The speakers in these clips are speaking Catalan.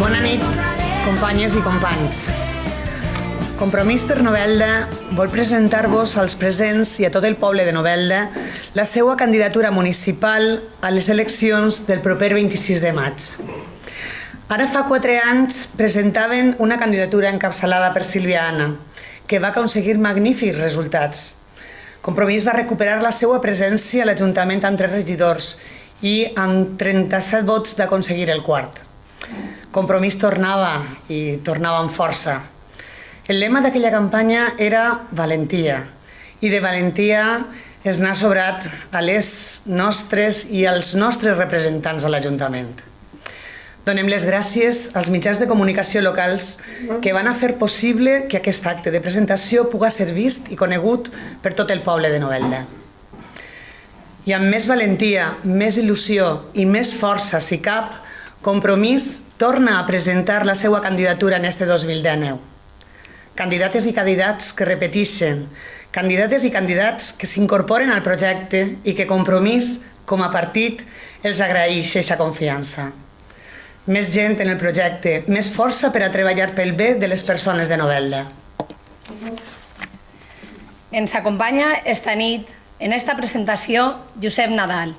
Bona nit, companyes i companys. Compromís per Novelda vol presentar-vos als presents i a tot el poble de Novelda la seva candidatura municipal a les eleccions del proper 26 de maig. Ara fa 4 anys presentaven una candidatura encapçalada per Sílvia Anna, que va aconseguir magnífics resultats. Compromís va recuperar la seva presència a l'Ajuntament amb 3 regidors i amb 37 vots d'aconseguir el quart. Compromís tornava i tornava amb força. El lema d'aquella campanya era valentia, i de valentia es n'ha sobrat a les nostres i als nostres representants a l'Ajuntament. Donem les gràcies als mitjans de comunicació locals que van fer possible que aquest acte de presentació pugui ser vist i conegut per tot el poble de Novelda. I amb més valentia, més il·lusió i més força, si cap, Compromís torna a presentar la seva candidatura en este 2019. Candidates i candidats que repeteixen, candidates i candidats que s'incorporen al projecte i que Compromís, com a partit, els agraeix aquesta confiança. Més gent en el projecte, més força per a treballar pel bé de les persones de Novelda. Ens acompanya esta nit en esta presentació Josep Nadal,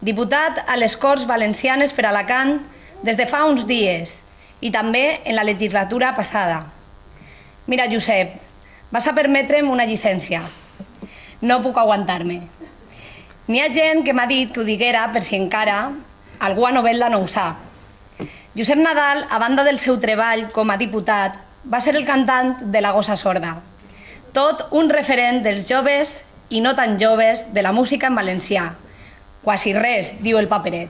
diputat a les Corts Valencianes per Alacant des de fa uns dies i també en la legislatura passada. Mira, Josep, vas a permetre'm una llicència. No puc aguantar-me. N'hi ha gent que m'ha dit que ho diguera per si encara algú a Novelda no ho sap. Josep Nadal, a banda del seu treball com a diputat, va ser el cantant de La Gossa Sorda. Tot un referent dels joves i no tan joves de la música en valencià. Quasi res, diu el paperet.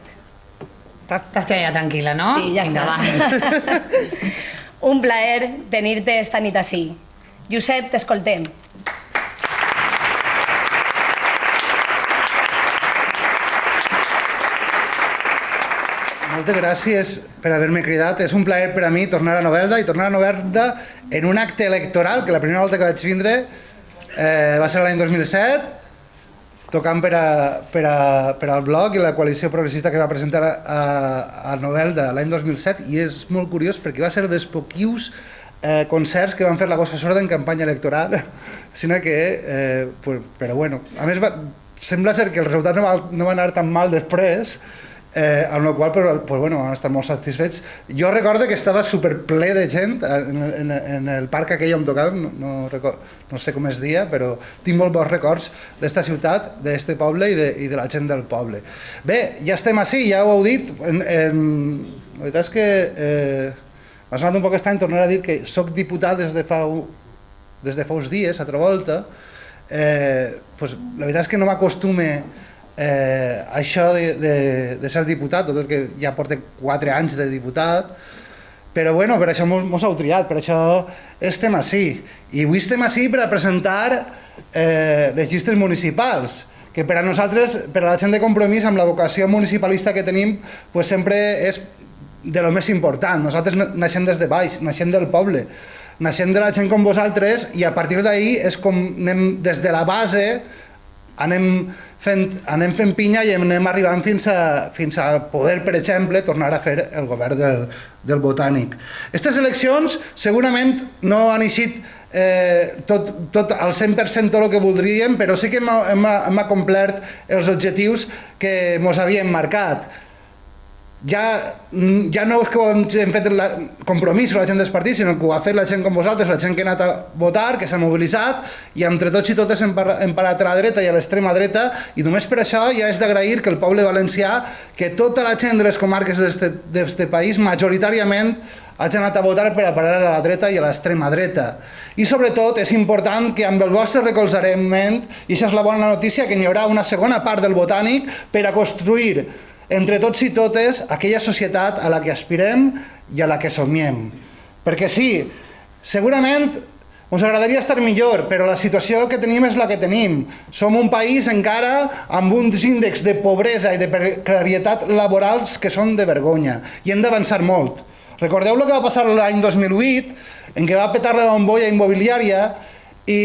T'has quedat ja tranquil·la, no? Sí, ja està. Un plaer tenir-te esta nit ací. Josep, t'escoltem. Moltes gràcies per haver-me cridat. És un plaer per a mi tornar a Novelda i tornar a Novelda en un acte electoral que la primera volta que vaig vindre va ser l'any 2007, tocant per al Bloc i la coalició progressista que va presentar a Novelda l'any 2007, i és molt curiós perquè va ser dels poquius concerts que van fer La Gossa Sorda en campanya electoral, sinó que, però bueno, a més sembla ser que el resultat no va anar tan mal després, amb la qual vam estar molt satisfets. Jo recordo que estava superple de gent en el parc aquell on tocàvem, no sé com es dia, però tinc molt bons records d'esta ciutat, d'este poble i de la gent del poble. Bé, ja estem ací, ja ho heu dit. La veritat és que m'ha sonat un poc estrany tornar a dir que soc diputat des de fa uns dies, altra volta. La veritat és que no m'acostume això de ser diputat, tot el que ja porta 4 anys de diputat, però bueno, per això mos heu triat, per això estem ací. I avui estem ací per a presentar les llistes municipals, que per a nosaltres, per a la gent de Compromís, amb la vocació municipalista que tenim, sempre és de lo més important. Nosaltres naixem des de baix, naixem del poble, naixem de la gent com vosaltres, i a partir d'ahir és com anem des de la base, anem fent pinya i anem arribant fins a poder, per exemple, tornar a fer el govern del Botànic. Aquestes eleccions segurament no han eixit tot al 100% tot el que voldríem, però sí que hem acomplert els objectius que ens havíem marcat. Ja no és que ho hem fet Compromís o la gent dels partits, sinó que ho ha fet la gent com vosaltres, la gent que ha anat a votar, que s'ha mobilitzat, i entre tots i totes hem parat a la dreta i a l'extrema dreta, i només per això ja és d'agrair que el poble valencià, que tota la gent de les comarques d'este país, majoritàriament hagi anat a votar per a parar a la dreta i a l'extrema dreta. I sobretot és important que amb el vostre recolzament, i això és la bona notícia, que hi haurà una segona part del Botànic per a construir entre tots i totes aquella societat a la que aspirem i a la que somiem. Perquè sí, segurament ens agradaria estar millor, però la situació que tenim és la que tenim. Som un país encara amb uns índexs de pobresa i de precarietat laborals que són de vergonya, i hem d'avançar molt. Recordeu el que va passar l'any 2008, en què va petar la bombolla immobiliària i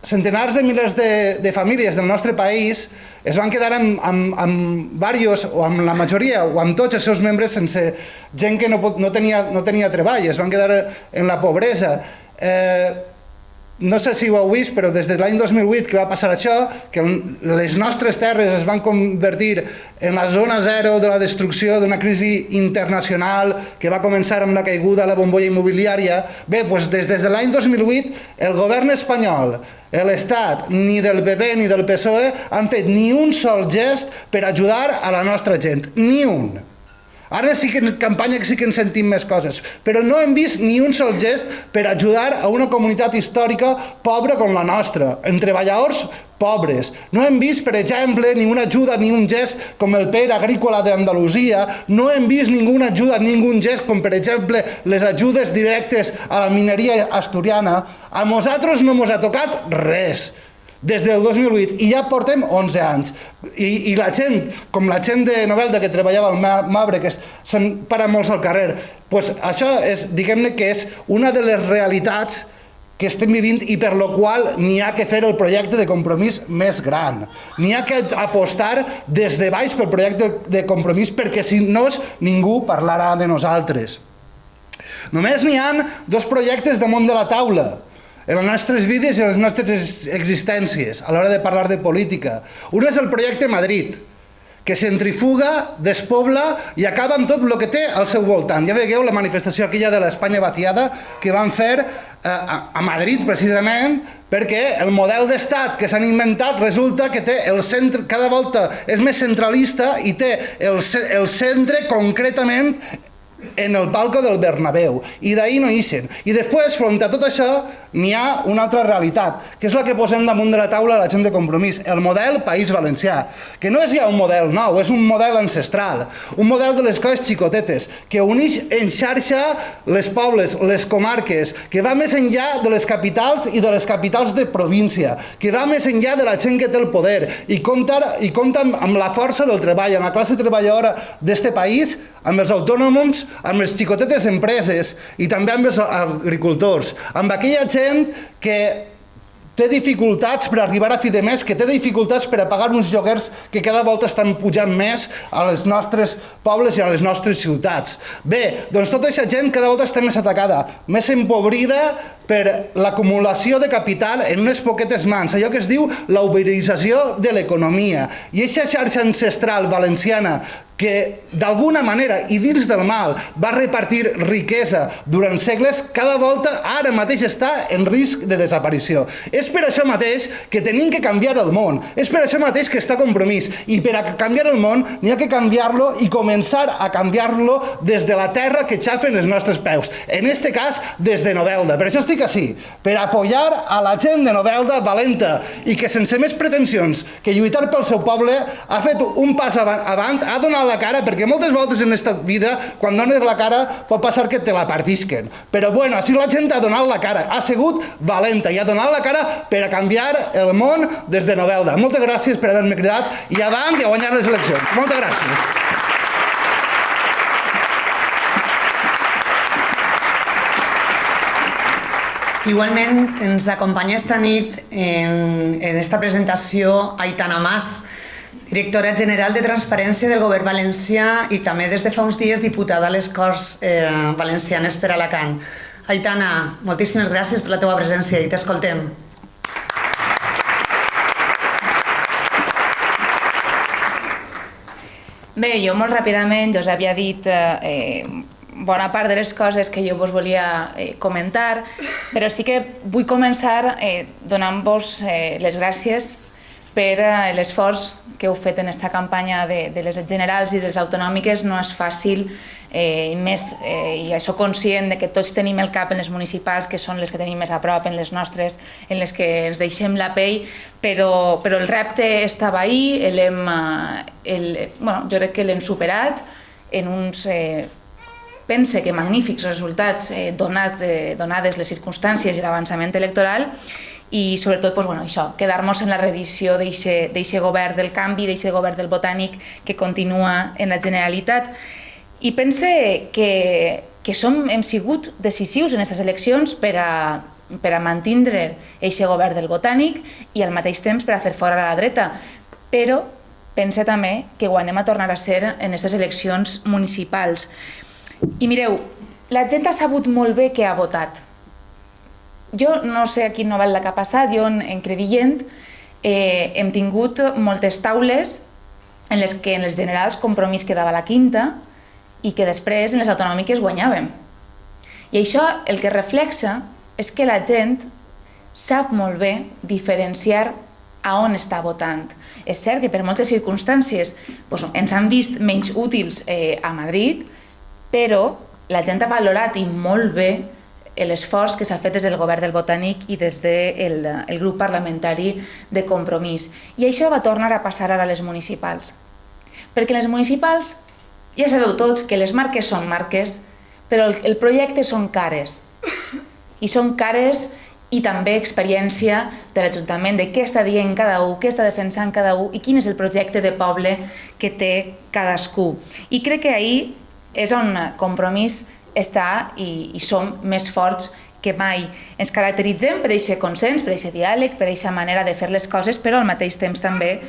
centenars de milers de famílies del nostre país es van quedar amb diversos, o amb la majoria, o amb tots els seus membres sense gent que no tenia treball, es van quedar en la pobresa. No sé si ho heu vist, però des de l'any 2008 que va passar això, que les nostres terres es van convertir en la zona zero de la destrucció d'una crisi internacional que va començar amb la caiguda de la bombolla immobiliària. Bé, doncs des de l'any 2008 el govern espanyol, l'Estat, ni del PP ni del PSOE han fet ni un sol gest per ajudar a la nostra gent, ni un. Ara sí que en campanya sí que en sentim més coses, però no hem vist ni un sol gest per ajudar a una comunitat històrica pobra com la nostra, en treballadors pobres. No hem vist, per exemple, ni una ajuda ni un gest com el PER agrícola d'Andalusia, no hem vist ninguna ajuda, ningú gest com, per exemple, les ajudes directes a la mineria asturiana. A nosaltres no ens ha tocat res des del 2008 i ja portem 11 anys i la gent, com la gent de Novelda que treballava al Mabre, que se'n para molts al carrer, doncs això és, diguem-ne que és una de les realitats que estem vivint i per la qual n'hi ha que fer el projecte de Compromís més gran. N'hi ha que apostar des de baix pel projecte de Compromís perquè si no ningú parlarà de nosaltres. Només n'hi ha dos projectes damunt de la taula en les nostres vides i en les nostres existències a l'hora de parlar de política. Un és el projecte Madrid, que centrifuga, despobla i acaba amb tot el que té al seu voltant. Ja veieu la manifestació aquella de l'Espanya vaciada que van fer a Madrid precisament perquè el model d'estat que s'han inventat resulta que té el centre, cada volta és més centralista i té el centre concretament en el palco del Bernabéu, i d'ahir no ixen. I després, front a tot això, n'hi ha una altra realitat, que és la que posem damunt de la taula la gent de Compromís, el model País Valencià, que no és ja un model nou, és un model ancestral, un model de les coses xicotetes, que uneix en xarxa les pobles, les comarques, que va més enllà de les capitals i de les capitals de província, que va més enllà de la gent que té el poder, i compta amb la força del treball, amb la classe treballadora d'este país, amb els autònoms, amb les xicotetes empreses i també amb els agricultors, amb aquella gent que té dificultats per arribar a fi de mes, que té dificultats per a pagar uns lloguers que cada volta estan pujant més a les nostres pobles i a les nostres ciutats. Bé, doncs tota aquesta gent cada volta està més atacada, més empobrida per l'acumulació de capital en unes poquetes mans, allò que es diu la uberització de l'economia. I aquesta xarxa ancestral valenciana que d'alguna manera i dins del mal va repartir riquesa durant segles, cada volta ara mateix està en risc de desaparició. És per això mateix que tenim que canviar el món, és per això mateix que està Compromís, i per a canviar el món n'hi ha que canviar-lo i començar a canviar-lo des de la terra que xafen els nostres peus, en este cas des de Novelda. Per això estic així, per apoyar a la gent de Novelda valenta i que sense més pretensions que lluitar pel seu poble ha fet un pas avant, ha donat la cara, perquè moltes voltes en aquesta vida, quan dones la cara, pot passar que te la partisquen. Però bueno, així la gent ha donat la cara, ha sigut valenta i ha donat la cara per a canviar el món des de Novelda. Moltes gràcies per haver-me cridat i avant i a guanyar les eleccions. Moltes gràcies. Igualment ens acompanya esta nit en esta presentació Aitana Mas, directora general de Transparència del Govern Valencià i també des de fa uns dies diputada a les Corts Valencianes per Alacant. Aitana, moltíssimes gràcies per la teva presència i t'escoltem. Bé, jo molt ràpidament, Josep ja ha dit bona part de les coses que jo vos volia comentar, però sí que vull començar donant-vos les gràcies per l'esforç que heu fet en aquesta campanya de les generals i de les autonòmiques. No és fàcil, i això conscient de que tots tenim el cap en les municipals, que són les que tenim més a prop, en les nostres, en les que ens deixem la pell, però el repte estava ahí, jo crec que l'hem superat en uns, pense que magnífics resultats donades les circumstàncies i l'avançament electoral, i sobretot això, quedar-nos en la reedició d'aquest govern del canvi, d'aquest govern del Botànic que continua en la Generalitat. I pense que hem sigut decisius en aquestes eleccions per a per a mantindre aquest govern del Botànic i al mateix temps per a fer fora la dreta. Però pense també que ho anem a tornar a ser en aquestes eleccions municipals. I mireu, la gent ha sabut molt bé què ha votat. Jo no sé a quin Novelda que ha passat, jo en Crevillent hem tingut moltes taules en les que en les generals Compromís quedava a la quinta i que després en les autonòmiques guanyàvem. I això el que reflexa és que la gent sap molt bé diferenciar a on està votant. És cert que per moltes circumstàncies ens han vist menys útils a Madrid, però la gent ha valorat i molt bé l'esforç que s'ha fet des del govern del Botànic i des del grup parlamentari de Compromís. I això va tornar a passar ara a les municipals. Perquè les municipals, ja sabeu tots que les marques són marques, però el projecte són cares. I són cares i també experiència de l'Ajuntament, de què està dient cada un, què està defensant cada un i quin és el projecte de poble que té cadascú. I crec que ahir és on Compromís està i som més forts que mai. Ens caracteritzem per aquest consens, per aquest diàleg, per aquesta manera de fer les coses, però al mateix temps també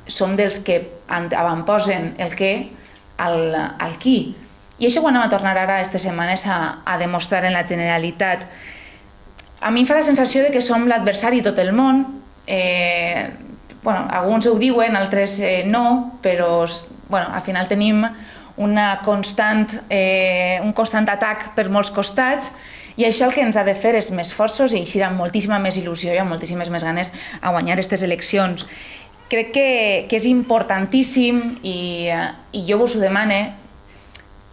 som dels que avantposen el què al qui. I això ho anem a tornar ara aquestes setmanes a demostrar en la Generalitat. A mi em fa la sensació de que som l'adversari de tot el món. Alguns ho diuen, altres no, però al final tenim un constant atac per molts costats i això el que ens ha de fer és més forços i eixir amb moltíssima més il·lusió i amb moltíssimes més ganes a guanyar aquestes eleccions. Crec que és importantíssim i jo vos ho demane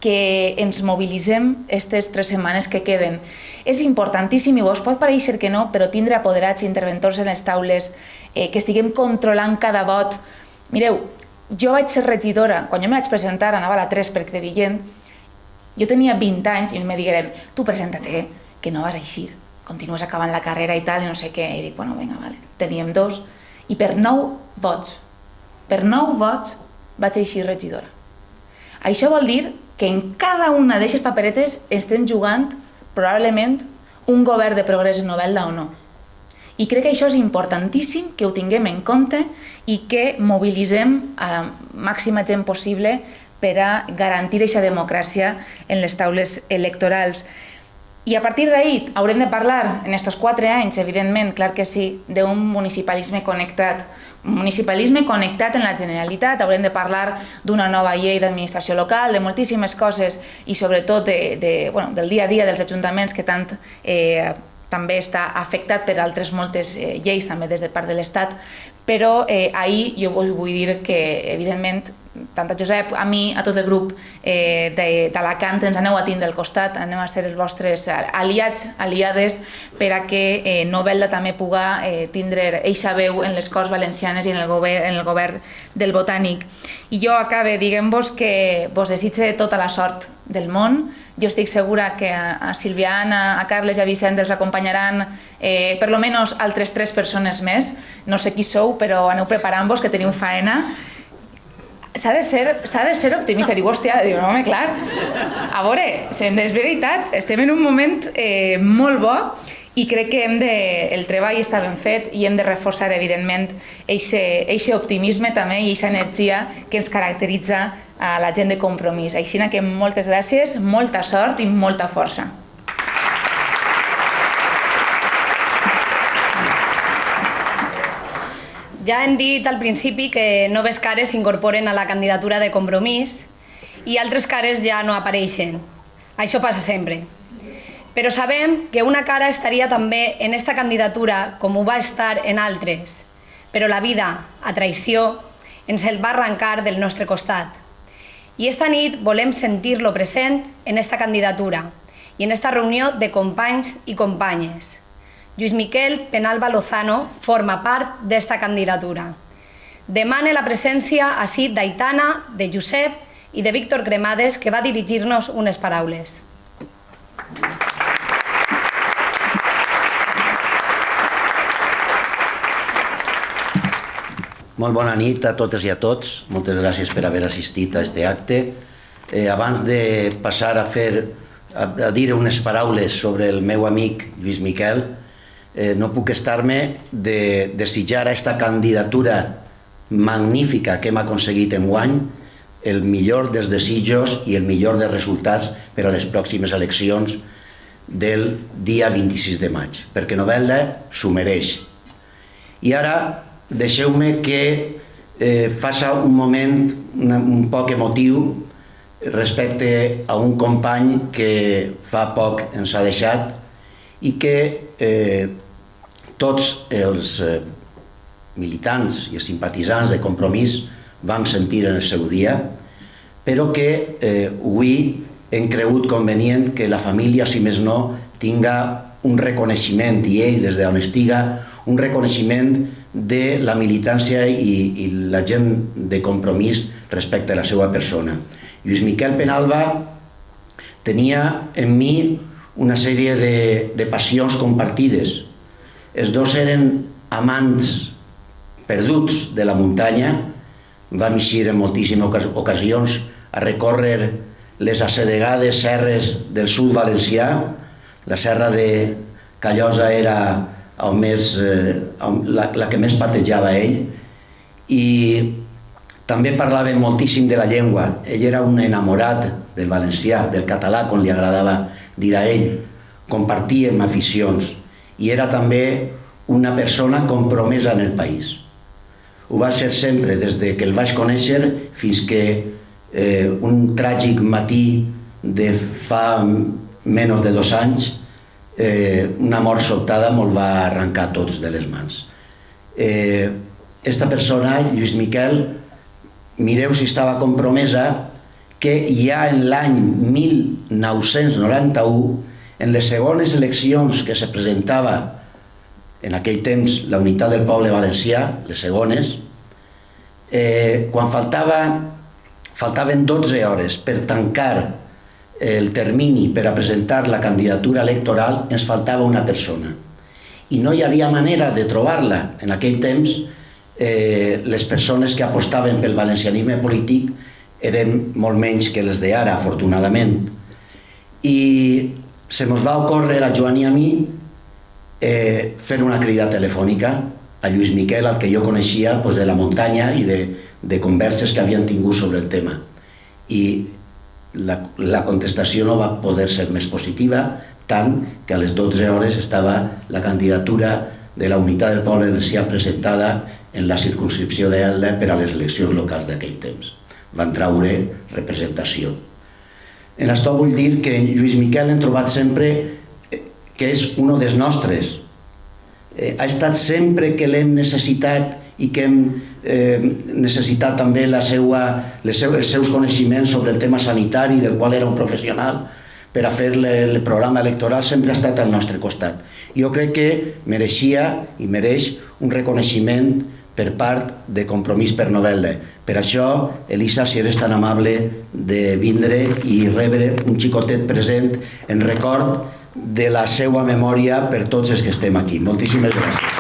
que ens mobilitzem aquestes 3 setmanes que queden. És importantíssim, i vos pot pareixer que no, però tindre apoderats i interventors en les taules, que estiguem controlant cada vot. Mireu, jo vaig ser regidora, quan jo me vaig presentar, anava a la 3 per Crevillent, jo tenia 20 anys i em digueren, tu presenta-te, que no vas a eixir, continues acabant la carrera i tal, i no sé què. I dic, bueno, vinga, vale. Teníem 2, i per 9 vots vaig eixir regidora. Això vol dir que en cada una d'aquestes paperetes estem jugant probablement un govern de progrés en Novelda o no. I crec que això és importantíssim que ho tinguem en compte i que mobilitzem a la màxima gent possible per a garantir aquesta democràcia en les taules electorals. I a partir d'ahí haurem de parlar, en aquests 4 anys, evidentment, clar que sí, d'un municipalisme connectat. Un municipalisme connectat en la Generalitat, haurem de parlar d'una nova llei d'administració local, de moltíssimes coses i sobretot del dia a dia dels ajuntaments que tant també està afectat per altres moltes lleis també des de part de l'Estat, però ahir jo vos vull dir que, evidentment, tant a Josep, a mi, a tot el grup d'Alacant, ens aneu a tindre al costat, anem a ser els vostres aliats, aliades, per a que Novelda també puga tindre eixa veu en les Corts Valencianes i en el govern del Botànic. I jo acabe dient-vos que vos desitge tota la sort del món. Jo estic segura que a Silviana, a Carles i a Vicent els acompanyaran per lo menos altres 3 persones més. No sé qui sou, però aneu preparant-vos, que teniu faena. S'ha de ser optimista. Diu, hòstia, no, home, clar. A veure, és veritat, estem en un moment molt bo i crec que el treball està ben fet i hem de reforçar, evidentment, aquest optimisme també i aquesta energia que ens caracteritza a la gent de Compromís. Així que moltes gràcies, molta sort i molta força. Ja hem dit al principi que noves cares s'incorporen a la candidatura de Compromís i altres cares ja no apareixen. Això passa sempre. Però sabem que una cara estaria també en esta candidatura com ho va estar en altres, però la vida, a traïció, ens el va arrencar del nostre costat. I esta nit volem sentir-lo present en esta candidatura i en esta reunió de companys i companyes. Lluís Miquel Penalba Lozano forma part d'esta candidatura. Demane la presència ací d'Aitana, de Josep i de Víctor Cremades, que va dirigir-nos unes paraules. Molt bona nit a totes i a tots. Moltes gràcies per haver assistit a aquest acte. Abans de passar a fer a dir unes paraules sobre el meu amic Lluís Miquel, no puc estar-me de desitjar a esta candidatura magnífica que hem aconseguit enguany el millor dels desitjos i el millor dels resultats per a les pròximes eleccions del dia 26 de maig, perquè Novelda s'ho mereix. I ara deixeu-me que faci un moment un poc emotiu respecte a un company que fa poc ens ha deixat i que tots els militants i els simpatitzants de Compromís vam sentir en el seu dia, però que avui hem cregut convenient que la família, si més no, tinga un reconeixement, i ell, des d'on estiga, un reconeixement de la militància i la gent de Compromís respecte a la seva persona. Lluís Miquel Penalba tenia en mi una sèrie de passions compartides. Els dos eren amants perduts de la muntanya. Vam eixir en moltíssimes ocasions a recórrer les assedegades serres del sud valencià. La serra de Callosa era la que més patejava ell, i també parlaven moltíssim de la llengua. Ell era un enamorat del valencià, del català, com li agradava dir a ell. Compartíem aficions i era també una persona compromesa en el país. Ho va ser sempre, des que el vaig conèixer fins que un tràgic matí de fa menys de 2 anys una mort sobtada me'l va arrencar tots de les mans. Esta persona, Lluís Miquel, mireu si estava compromesa, que ja en l'any 1991, en les segones eleccions que se presentava en aquell temps la Unitat del Poble Valencià, les segones, quan faltaven 12 hores per tancar el termini per a presentar la candidatura electoral, ens faltava una persona. I no hi havia manera de trobar-la. En aquell temps, les persones que apostaven pel valencianisme polític eren molt menys que les d'ara, afortunadament. I se mos va ocórrer a Joan i a mi fer una crida telefònica a Lluís Miquel, al que jo coneixia de la muntanya i de converses que havien tingut sobre el tema. I la contestació no va poder ser més positiva, tant que a les 12 hores estava la candidatura de la Unitat del Poble Valencià presentada en la circumscripció d'Elda per a les eleccions locals d'aquell temps. Van traure representació. En això vull dir que Lluís Miquel hem trobat sempre que és un dels nostres. Ha estat sempre que l'hem necessitat i que hem necessitat també els seus coneixements sobre el tema sanitari, del qual era un professional, per a fer el programa electoral, sempre ha estat al nostre costat. Jo crec que mereixia i mereix un reconeixement per part de Compromís per Novelda. Per això, Elisa, si eres tan amable de vindre i rebre un xicotet present en record de la seva memòria per tots els que estem aquí. Moltíssimes gràcies.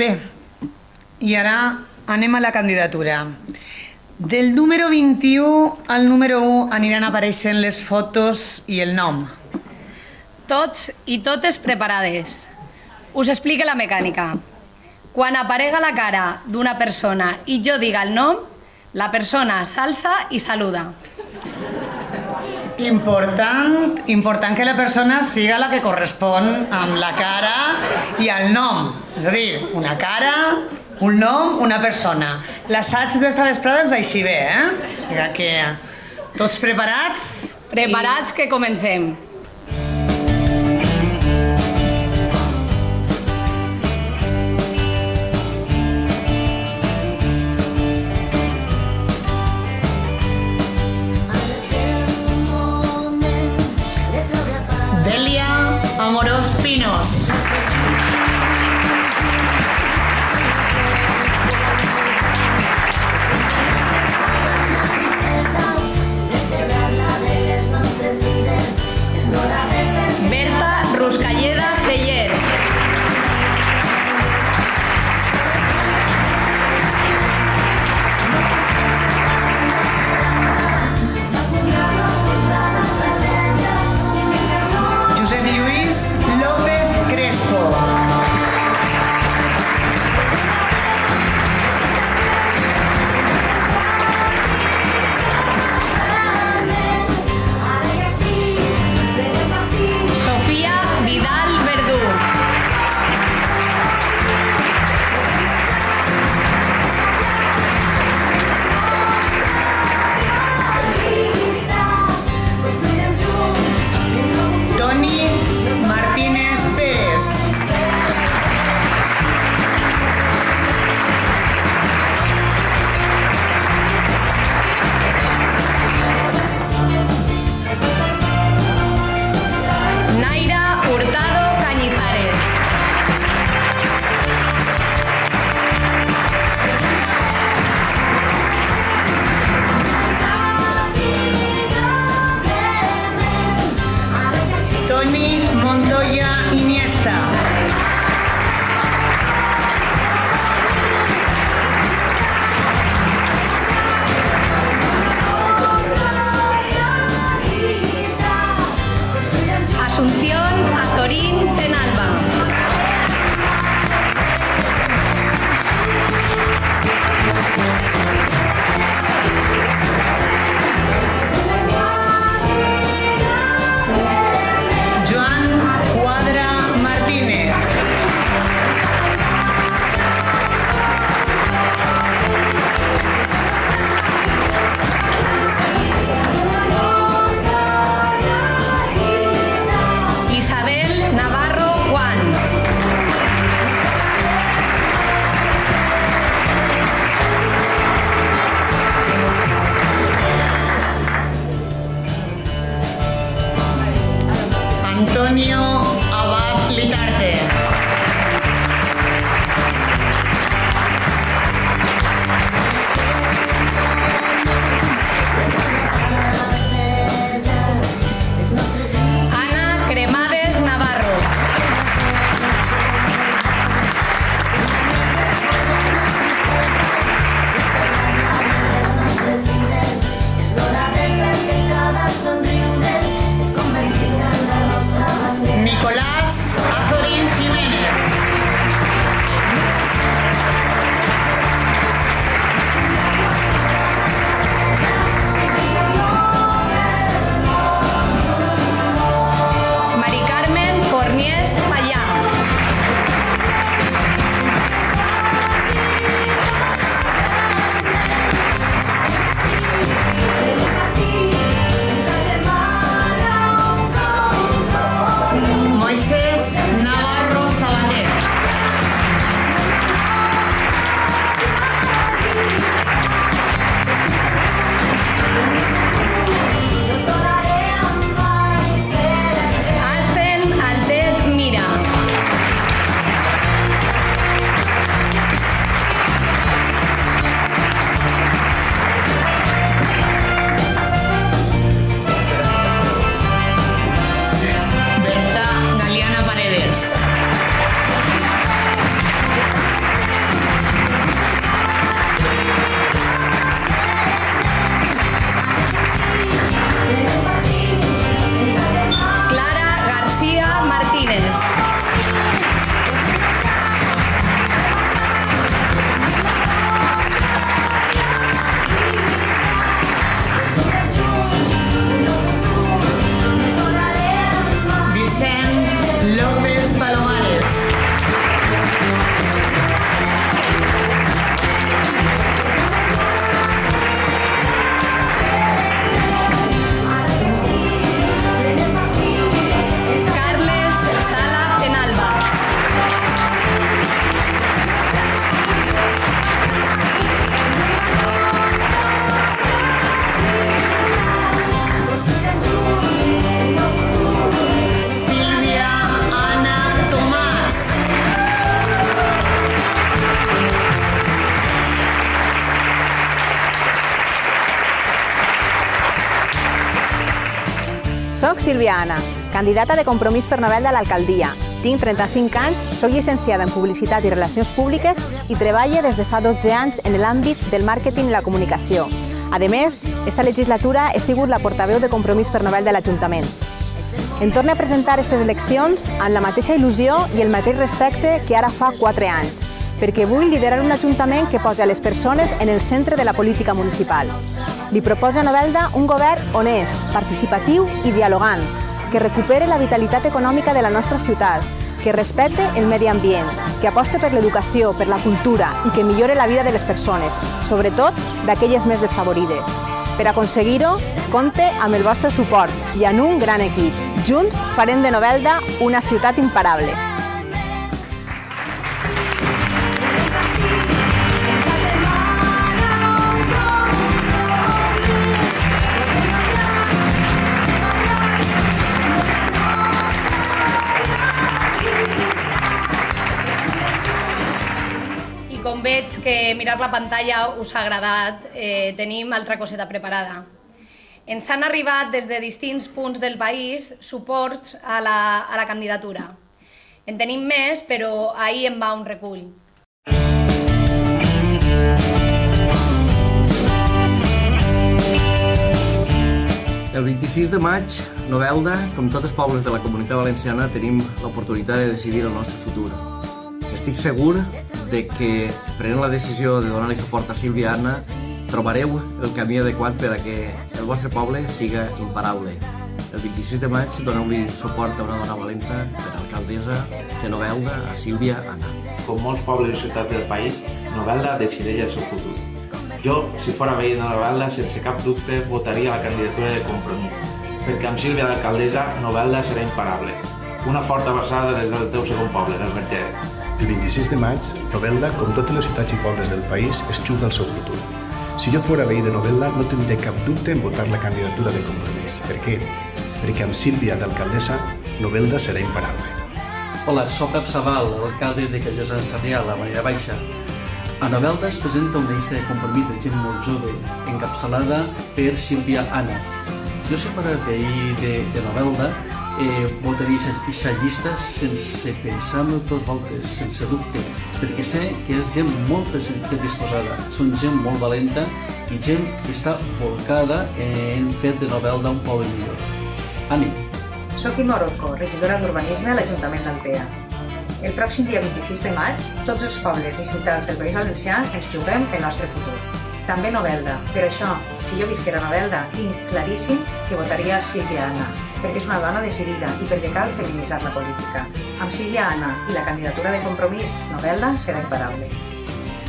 Bé, i ara anem a la candidatura. Del número 21 al número 1 aniran apareixent les fotos i el nom. Tots i totes preparades. Us explique la mecànica. Quan aparega la cara d'una persona i jo diga el nom, la persona s'alça i saluda. Important que la persona siga la que correspon amb la cara i el nom. És a dir, una cara, un nom, una persona. L'assaig d'esta vesprada ens així bé, O sigui que tots preparats? Preparats que comencem. Muñoz. Berta Ruscalleda Seller. Josep Lluís López Crespo. Sofía Vidal Verdú. Toni Martínez Pérez. Naira Hurtado Cañizares. Toni Montoya Iniesta. Asunción Azorín Penalba. Joan Cuadra Martínez. Isabel Navarro Juan. Antonio Abad Litarte. Ana Cremades Navarro. Nicolás Azorín Jiménez. Soc Sílvia Anna, candidata de Compromís per Novelda a l'alcaldia. Tinc 35 anys, soc llicenciada en Publicitat i Relacions Públiques i treballo des de fa 12 anys en l'àmbit del màrqueting i la comunicació. A més, esta legislatura he sigut la portaveu de Compromís per Novelda a l'Ajuntament. Em torno a presentar aquestes eleccions amb la mateixa il·lusió i el mateix respecte que ara fa 4 anys, perquè vull liderar un ajuntament que posa les persones en el centre de la política municipal. Li proposa a Novelda un govern honest, participatiu i dialogant, que recupere la vitalitat econòmica de la nostra ciutat, que respecte el medi ambient, que aposte per l'educació, per la cultura i que millore la vida de les persones, sobretot d'aquelles més desfavorides. Per aconseguir-ho, compte amb el vostre suport i en un gran equip. Junts farem de Novelda una ciutat imparable. Com veig que mirar la pantalla us ha agradat, tenim altra coseta preparada. Ens han arribat des de distints punts del país suports a la candidatura. En tenim més, però ahir en va un recull. El 26 de maig, Novelda, com tots els pobles de la Comunitat Valenciana, tenim l'oportunitat de decidir el nostre futur. Estic segur de que, prenent la decisió de donar-li suport a Sílvia Anna, trobareu el camí adequat per a que el vostre poble siga imparable. El 26 de maig doneu-li suport a una dona valenta per alcaldessa de Novelda, a Sílvia Anna. Com molts pobles i ciutats del país, Novelda decideix el seu futur. Jo, si fora veí de Novelda, sense cap dubte votaria la candidatura de Compromís, perquè amb Sílvia d'alcaldessa, Novelda serà imparable. Una forta abraçada des del teu segon poble, del Verger. El 26 de maig, Novelda, com totes les ciutats i pobles del país, es juga el seu futur. Si jo fora veí de Novelda, no tindré cap dubte en votar la candidatura de Compromís. Per què? Perquè amb Sílvia d'alcaldessa, Novelda serà imparable. Hola, soc Absaval, alcalde de Caldesa de Sarrià, la Manera Baixa. A Novelda es presenta una llista de Compromís de gent molt jove, encapçalada per Sílvia Anna. Jo, si fora veí de Novelda, votaria aquesta llista sense pensar en dues voltes, sense dubte, perquè sé que és gent molt predisposada, són gent molt valenta i gent que està volcada en fer de Novelda un poble millor. Ànim! Soc Ima Orozco, regidora d'Urbanisme a l'Ajuntament d'Altea. El pròxim dia 26 de maig, tots els pobles i ciutats del País Valencià ens juguem el nostre futur. També Novelda. Per això, si jo visquera a Novelda, tinc claríssim que votaria Sílvia Anna, perquè és una dona decidida i perquè cal feminitzar la política. Amb Sílvia Anna i la candidatura de Compromís, Novelda serà imparable.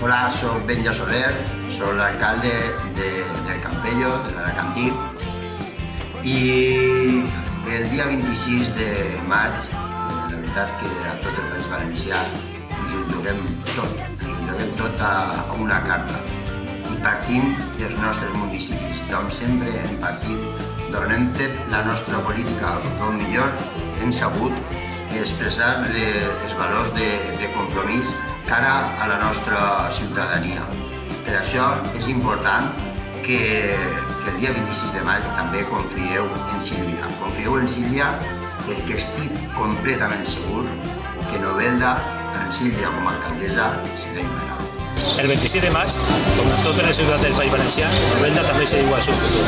Hola, soc Benja Soler, soc l'alcalde del Campello, de l'Alacantí, i el dia 26 de maig, la veritat que a tot el País Valencià ens ho juguem tot a una carta. I partim dels nostres municipis, d'on sempre hem partit, d'on hem fet la nostra política tot millor, hem sabut expressar els valors de compromís cara a la nostra ciutadania. Per això és important que el dia 26 de maig també confieu en Sílvia. Confieu en Sílvia perquè estic completament segur que Novelda, amb Sílvia com a alcaldessa, serà imparable. El 26 de maig, com totes les ciutats del País Valencià, Novelda també se diu al seu futur.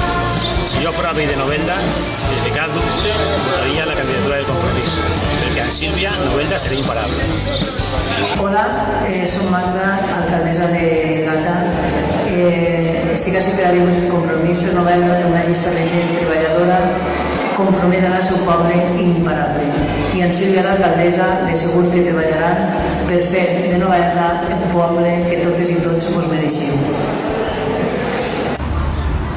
Si jo fora veí de Novelda, sense cap dubte, votaria la candidatura de Compromís, perquè amb Sílvia, Novelda serà imparable. Hola, soc Magda, alcaldessa de Gata. Estic així per a dir-vos que Compromís per Novelda té una llista de gent treballadora compromesa en el seu poble i imparable. I en Sílvia d'alcaldessa de segur que treballaran per fer de Novelda un poble que totes i tots us mereixeu.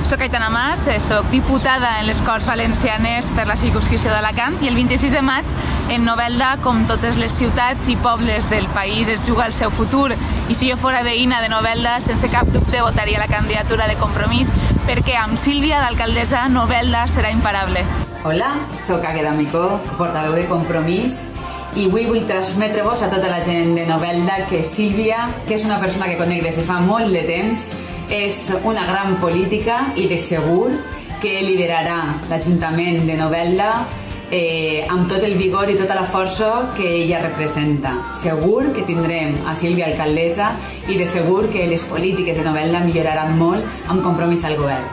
Soc Aitana Mas, soc diputada en les Corts Valencianes per la circumscripció d'Alacant i el 26 de maig en Novelda, com totes les ciutats i pobles del país, es juga el seu futur. I si jo fora veïna de Novelda, sense cap dubte votaria la candidatura de Compromís perquè amb Sílvia d'alcaldessa Novelda serà imparable. Hola, soc Àgueda Micó, portaveu de Compromís, i avui vull transmetre-vos a tota la gent de Novelda que Sílvia, que és una persona que conec des de fa molt de temps, és una gran política i de segur que liderarà l'Ajuntament de Novelda amb tot el vigor i tota la força que ella representa. Segur que tindrem a Sílvia alcaldessa i de segur que les polítiques de Novelda milloraran molt amb compromís al govern.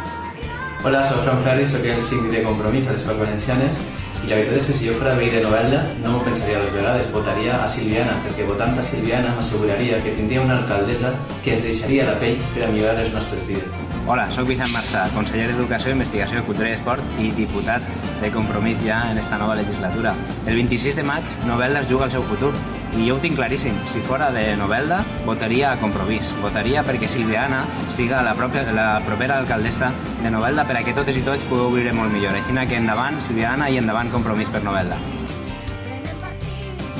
Hola, soc Fran Ferri, soc el síndic de Compromís a les Corts Valencianes i la veritat és que si jo fos veí de Novelda no m'ho pensaria dues vegades, votaria a Silviana, perquè votant a Silviana m'asseguraria que tindria una alcaldessa que es deixaria la pell per a millorar les nostres vides. Hola, soc Vicent Marçà, conseller d'Educació, Investigació, Cultura i Esport i diputat de Compromís ja en esta nova legislatura. El 26 de maig Novelda es juga el seu futur i jo ho tinc claríssim. Si fora de Novelda, votaria a Compromís. Votaria perquè Silviana siga la propera alcaldessa de Novelda per a que totes i tots pugueu viure molt millor. Així que endavant Silviana i endavant Compromís per Novelda.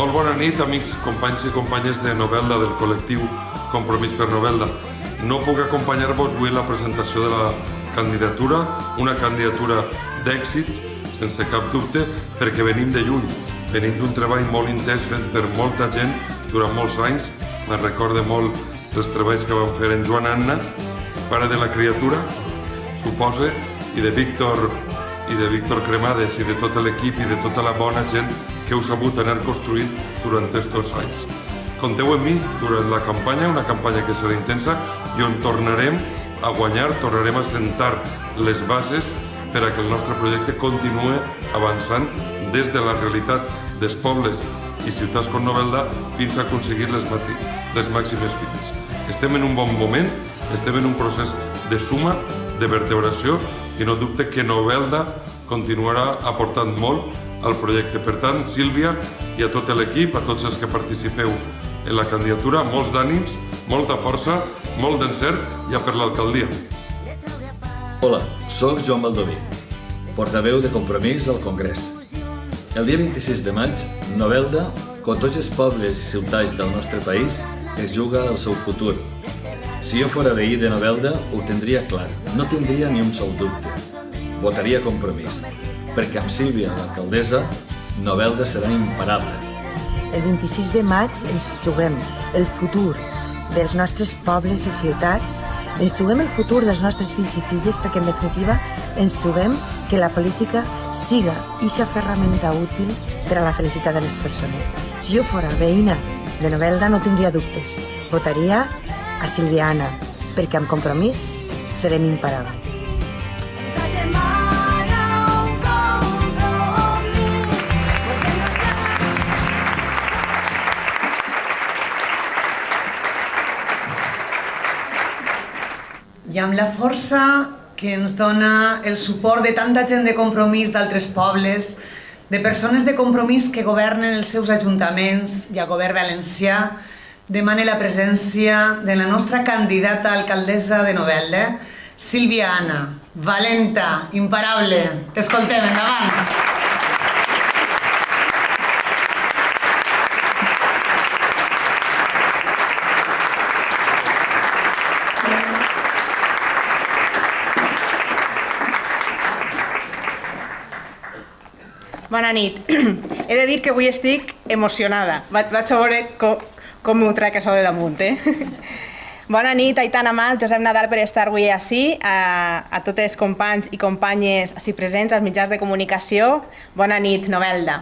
Molt bona nit, amics, companys i companyes de Novelda, del col·lectiu Compromís per Novelda. No puc acompanyar-vos avui en la presentació de la candidatura, una candidatura d'èxit, sense cap dubte, perquè venim de lluny. Venim d'un treball molt intens fet per molta gent durant molts anys. Me recorda molt els treballs que vam fer en Joan Anna, pare de la criatura, suposa, i de Víctor Cremades i de tot l'equip i de tota la bona gent que heu sabut anar construint durant aquests anys. Compteu amb mi durant la campanya, una campanya que serà intensa i on tornarem a guanyar, tornarem a sentar les bases per a que el nostre projecte continuï avançant des de la realitat dels pobles i ciutats com Novelda fins a aconseguir les màximes fites. Estem en un bon moment, estem en un procés de suma, de vertebració i no dubte que Novelda continuarà aportant molt al projecte. Per tant, Sílvia i a tot l'equip, a tots els que participeu en la candidatura, molts d'ànims, molta força, molt d'encert ja per l'alcaldia. Hola, soc Joan Baldoví, portaveu de Compromís al Congrés. El dia 26 de maig, Novelda, com tots els pobles i ciutats del nostre país, es juga el seu futur. Si jo fora veí de Novelda, ho tindria clar, no tindria ni un sol dubte. Votaria Compromís, perquè amb Sílvia, l'alcaldessa, Novelda serà imparable. El 26 de maig ens juguem el futur dels nostres pobles i ciutats, ens juguem el futur dels nostres fills i filles, perquè en definitiva ens juguem que la política siga eixa ferramenta útil per a la felicitat de les persones. Si jo fora veïna de Novelda no tindria dubtes, votaria a Silviana, perquè amb Compromís serem imparables. I amb la força que ens dona el suport de tanta gent de Compromís d'altres pobles, de persones de Compromís que governen els seus ajuntaments i a govern valencià, demane la presència de la nostra candidata a alcaldessa de Novelda, Sílvia Anna, valenta, imparable. T'escoltem, endavant. Bona nit. He de dir que avui estic emocionada. Vaig a veure com m'ho trec això de damunt, Bona nit, Aitana Mas, Josep Nadal, per estar avui ací, a tots els companys i companyes ací presents, als mitjans de comunicació. Bona nit, Novelda.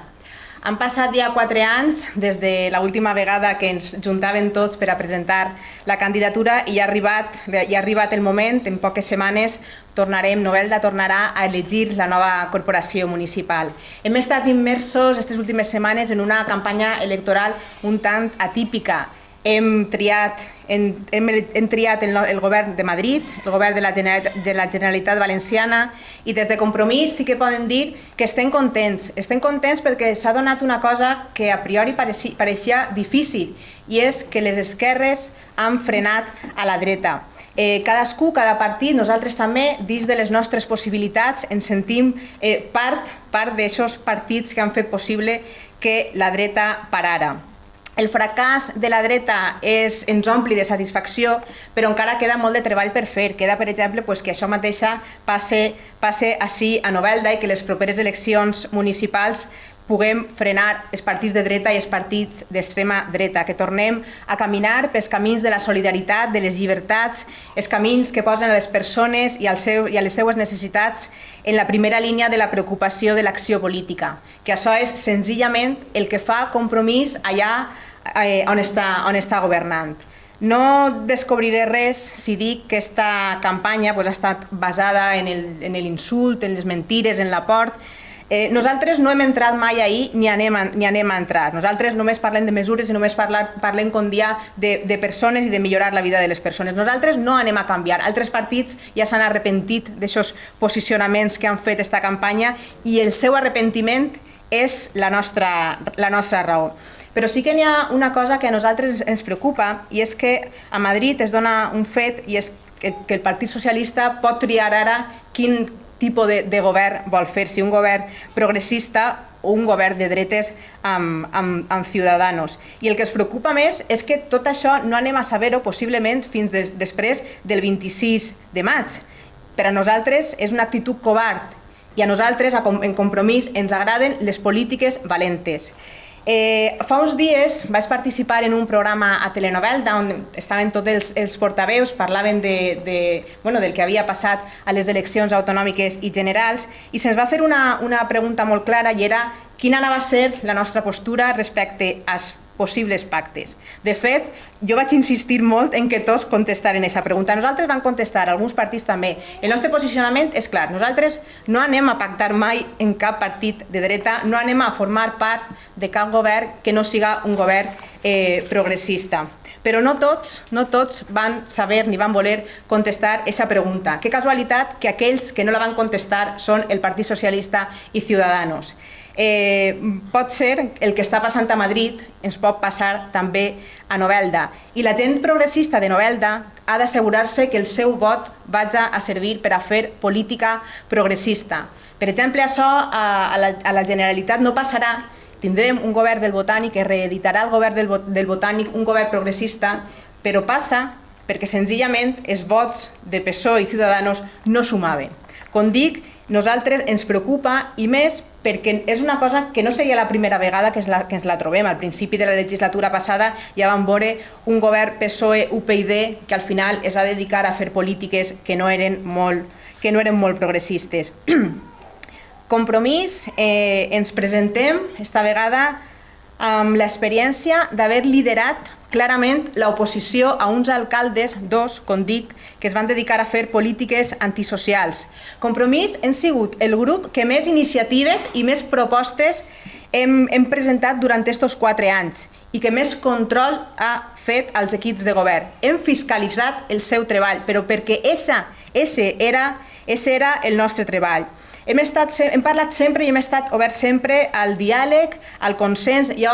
Han passat ja 4 anys des de l'última vegada que ens juntaven tots per a presentar la candidatura i ja ha arribat el moment, en poques setmanes Novelda tornarà a elegir la nova corporació municipal. Hem estat immersos aquestes últimes setmanes en una campanya electoral un tant atípica. Hem triat el govern de Madrid, el govern de la Generalitat Valenciana i des de Compromís sí que poden dir que estem contents. Estem contents perquè s'ha donat una cosa que a priori pareixia difícil i és que les esquerres han frenat a la dreta. Cadascú, cada partit, nosaltres també, dins de les nostres possibilitats, ens sentim part d'aixòs partits que han fet possible que la dreta parara. El fracàs de la dreta ens ompli de satisfacció, però encara queda molt de treball per fer. Queda, per exemple, que això mateixa passe ací a Novelda i que les properes eleccions municipals puguem frenar els partits de dreta i els partits d'extrema dreta, que tornem a caminar pels camins de la solidaritat, de les llibertats, els camins que posen a les persones i a les seues necessitats en la primera línia de la preocupació de l'acció política, que això és senzillament el que fa Compromís allà on està governant. No descobriré res si dic que aquesta campanya ha estat basada en l'insult, en les mentires, en la por. Nosaltres no hem entrat mai ahir ni anem a entrar. Nosaltres només parlem de mesures i només parlem com dia de persones i de millorar la vida de les persones. Nosaltres no anem a canviar. Altres partits ja s'han arrepentit d'aixòs posicionaments que han fet aquesta campanya i el seu arrepentiment és la nostra raó. Però sí que n'hi ha una cosa que a nosaltres ens preocupa i és que a Madrid es dona un fet i és que el Partit Socialista pot triar ara quin tipus de govern vol fer, si un govern progressista o un govern de dretes amb Ciudadanos. I el que ens preocupa més és que tot això no anem a saber-ho possiblement fins després del 26 de maig. Per a nosaltres és una actitud covard i a nosaltres, en Compromís, ens agraden les polítiques valentes. Fa uns dies vaig participar en un programa a Telenovelda on estaven tots els portaveus, parlaven del que havia passat a les eleccions autonòmiques i generals i se'ns va fer una pregunta molt clara i era quina anava a ser la nostra postura respecte als possibles pactes. De fet, jo vaig insistir molt en que tots contestaren aquesta pregunta. Nosaltres vam contestar, alguns partits també. El nostre posicionament és clar. Nosaltres no anem a pactar mai en cap partit de dreta, no anem a formar part de cap govern que no siga un govern progressista. Però no tots van saber ni van voler contestar aquesta pregunta. Que casualitat que aquells que no la van contestar són el Partit Socialista i Ciudadanos. Pot ser el que està passant a Madrid ens pot passar també a Novelda i la gent progressista de Novelda ha d'assegurar-se que el seu vot vagi a servir per a fer política progressista. Per exemple, això a la Generalitat no passarà. Tindrem un govern del Botànic que reeditarà el govern del Botànic, un govern progressista, però passa perquè senzillament els vots de PSOE i Ciudadanos no sumaven. Com dic, nosaltres ens preocupa i més perquè és una cosa que no seria la primera vegada que ens la trobem. Al principi de la legislatura passada ja vam veure un govern PSOE-UPyD que al final es va dedicar a fer polítiques que no eren molt progressistes. Compromís, ens presentem esta vegada amb l'experiència d'haver liderat clarament l'oposició a uns alcaldes, dos, com dic, que es van dedicar a fer polítiques antisocials. Compromís hem sigut el grup que més iniciatives i més propostes hem presentat durant aquests 4 anys i que més control ha fet als equips de govern. Hem fiscalitzat el seu treball, però perquè ese era el nostre treball. Hem parlat sempre i hem estat oberts sempre al diàleg, al consens. Jo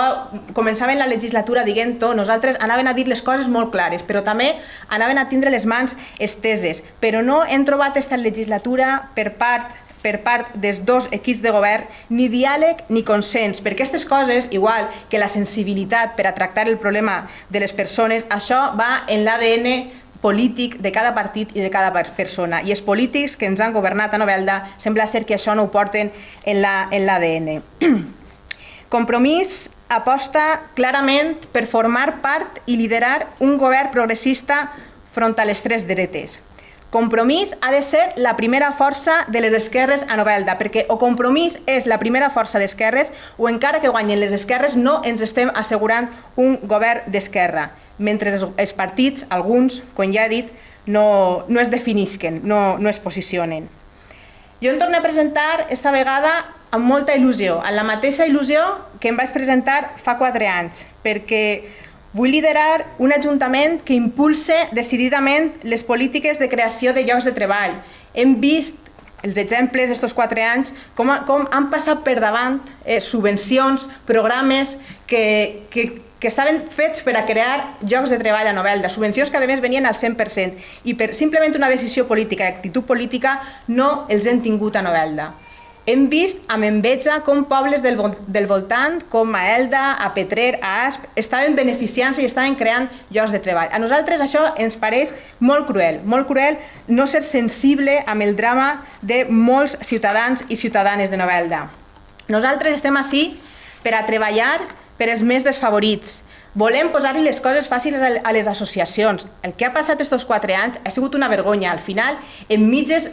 començava en la legislatura dient-ho, nosaltres anaven a dir les coses molt clares, però també anaven a tindre les mans esteses. Però no hem trobat aquesta legislatura per part dels dos equips de govern ni diàleg ni consens, perquè aquestes coses, igual que la sensibilitat per a tractar el problema de les persones, això va en l'ADN polític de cada partit i de cada persona. I els polítics que ens han governat a Novelda sembla ser que això no ho porten en l'ADN. Compromís aposta clarament per formar part i liderar un govern progressista front a les 3 dretes. Compromís ha de ser la primera força de les esquerres a Novelda, perquè o Compromís és la primera força d'esquerres o encara que guanyen les esquerres no ens estem assegurant un govern d'esquerra, mentre els partits, alguns, com ja he dit, no es definisquen, no es posicionen. Jo em torno a presentar esta vegada amb molta il·lusió, amb la mateixa il·lusió que em vaig presentar fa 4 anys, perquè vull liderar un ajuntament que impulse decididament les polítiques de creació de llocs de treball. Hem vist els exemples d'aquests 4 anys, com han passat per davant subvencions, programes que estaven fets per a crear llocs de treball a Novelda, subvencions que a més venien al 100% i per simplement una decisió política i actitud política no els hem tingut a Novelda. Hem vist amb enveja com pobles del voltant, com a Elda, a Petrer, a Asp, estaven beneficiant-se i estaven creant llocs de treball. A nosaltres això ens pareix molt cruel no ser sensible amb el drama de molts ciutadans i ciutadanes de Novelda. Nosaltres estem ací per a treballar per als més desfavorits. Volem posar-li les coses fàcils a les associacions. El que ha passat aquests 4 anys ha sigut una vergonya. Al final, en mitges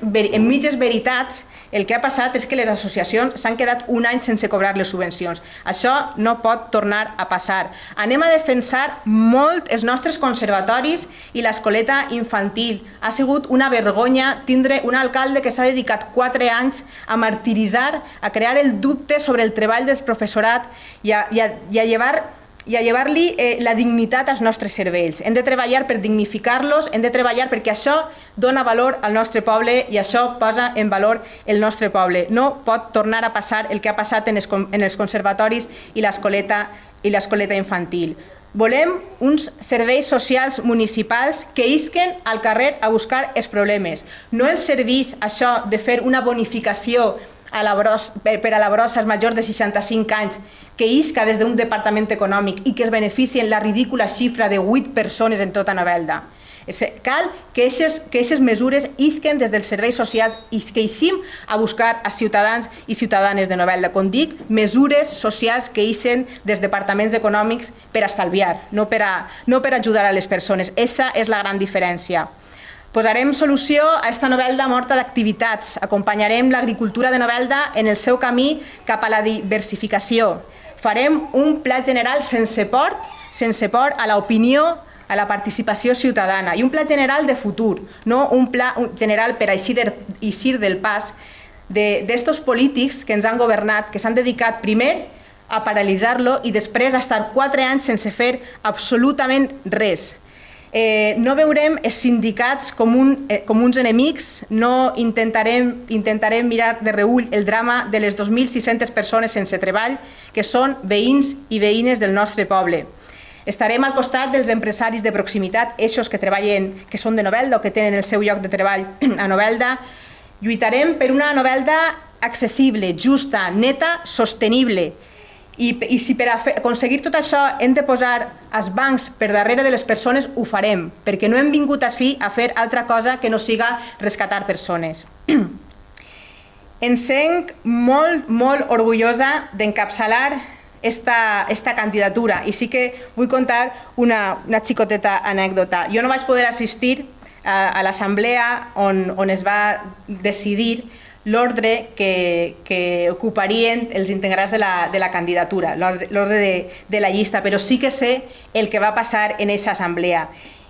veritats, el que ha passat és que les associacions s'han quedat un any sense cobrar les subvencions. Això no pot tornar a passar. Anem a defensar molt els nostres conservatoris i l'escoleta infantil. Ha sigut una vergonya tindre un alcalde que s'ha dedicat 4 anys a martiritzar, a crear el dubte sobre el treball del professorat i a llevar-li la dignitat als nostres cervells. Hem de treballar per dignificar-los, hem de treballar perquè això dona valor al nostre poble i això posa en valor el nostre poble. No pot tornar a passar el que ha passat en els conservatoris i l'escoleta infantil. Volem uns serveis socials municipals que isquen al carrer a buscar els problemes. No ens serveix això de fer una bonificació per a la brossa als majors de 65 anys que isca des d'un departament econòmic i que es beneficien la ridícula xifra de 8 persones en tota Novelda. Cal que aquestes mesures isquen des dels serveis socials i que eixim a buscar a ciutadans i ciutadanes de Novelda. Com dic, mesures socials que ixen des departaments econòmics per estalviar, no per ajudar a les persones. Aquesta és la gran diferència. Posarem solució a esta Novelda morta d'activitats. Acompanyarem l'agricultura de Novelda en el seu camí cap a la diversificació. Farem un pla general sense por a l'opinió, a la participació ciutadana i un pla general de futur, no un pla general per eixir del pas d'estos polítics que ens han governat, que s'han dedicat primer a paralitzar-lo i després a estar 4 anys sense fer absolutament res. No veurem els sindicats com uns enemics, no intentarem mirar de reüll el drama de les 2.600 persones sense treball que són veïns i veïnes del nostre poble. Estarem al costat dels empresaris de proximitat, eixos que treballen, que són de Novelda o que tenen el seu lloc de treball a Novelda. Lluitarem per una Novelda accessible, justa, neta, sostenible. I si per aconseguir tot això hem de posar els bancs per darrere de les persones, ho farem, perquè no hem vingut ací a fer altra cosa que no siga rescatar persones. Em sent molt orgullosa d'encapçalar esta candidatura i sí que vull contar una xicoteta anècdota. Jo no vaig poder assistir a l'assemblea on es va decidir l'ordre que ocuparien els integrants de la candidatura, l'ordre de la llista, però sí que sé el que va passar en aquesta assemblea.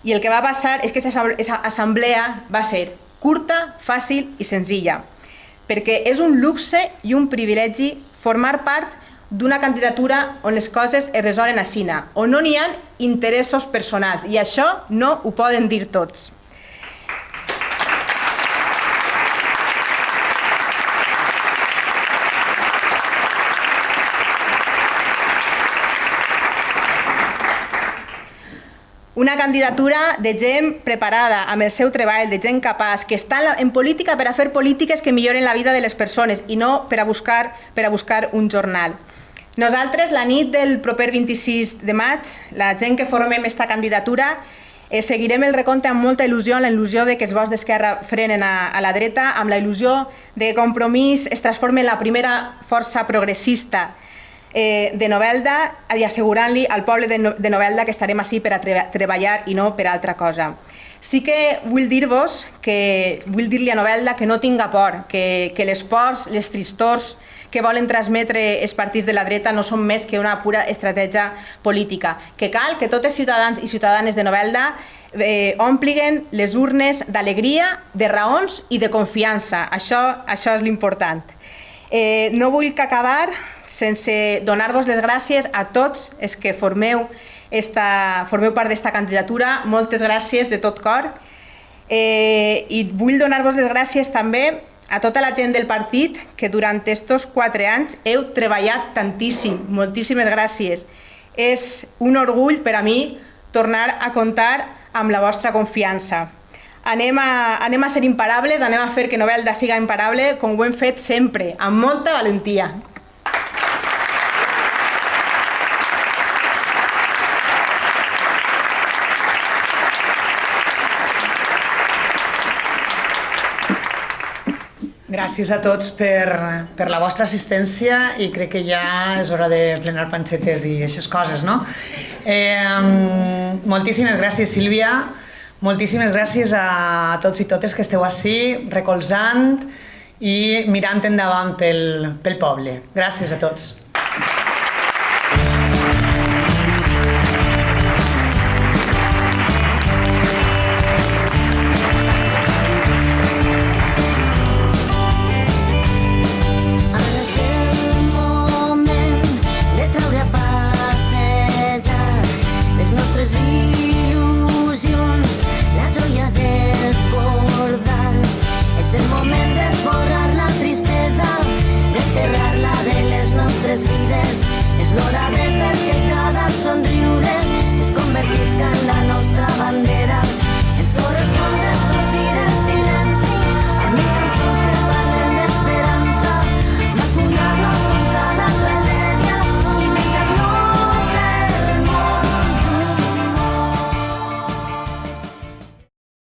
I el que va passar és que aquesta assemblea va ser curta, fàcil i senzilla, perquè és un luxe i un privilegi formar part d'una candidatura on les coses es resolen a Xina, on no n'hi ha interessos personals, i això no ho poden dir tots. Una candidatura de gent preparada, amb el seu treball, de gent capaç, que està en política per a fer polítiques que milloren la vida de les persones i no per a buscar un jornal. Nosaltres, la nit del proper 26 de maig, la gent que formem aquesta candidatura, seguirem el recompte amb molta il·lusió, amb la il·lusió de que els vots d'Esquerra frenen a la dreta, amb la il·lusió de que Compromís es transformi en la primera força progressista de Novelda i assegurant-li al poble de Novelda que estarem ací per a treballar i no per altra cosa. Sí que vull dir-li a Novelda que no tinga por, que les pors, les tristors que volen transmetre els partits de la dreta no són més que una pura estratègia política, que cal que tots els ciutadans i ciutadanes de Novelda ompliguin les urnes d'alegria, de raons i de confiança. Això és l'important. No vull acabar sense donar-vos les gràcies a tots els que formeu part d'esta candidatura. Moltes gràcies de tot cor. I vull donar-vos les gràcies també a tota la gent del partit que durant aquests 4 anys heu treballat tantíssim. Moltíssimes gràcies. És un orgull per a mi tornar a comptar amb la vostra confiança. Anem a ser imparables, anem a fer que Novelda siga imparable com ho hem fet sempre, amb molta valentia. Gràcies a tots per la vostra assistència i crec que ja és hora de plenar panxetes i aquestes coses, no? Moltíssimes gràcies, Sílvia. Moltíssimes gràcies a tots i totes que esteu ací, recolzant i mirant endavant pel poble. Gràcies a tots. Il-lusions, la gioia desbordant, és el moment d'esborrar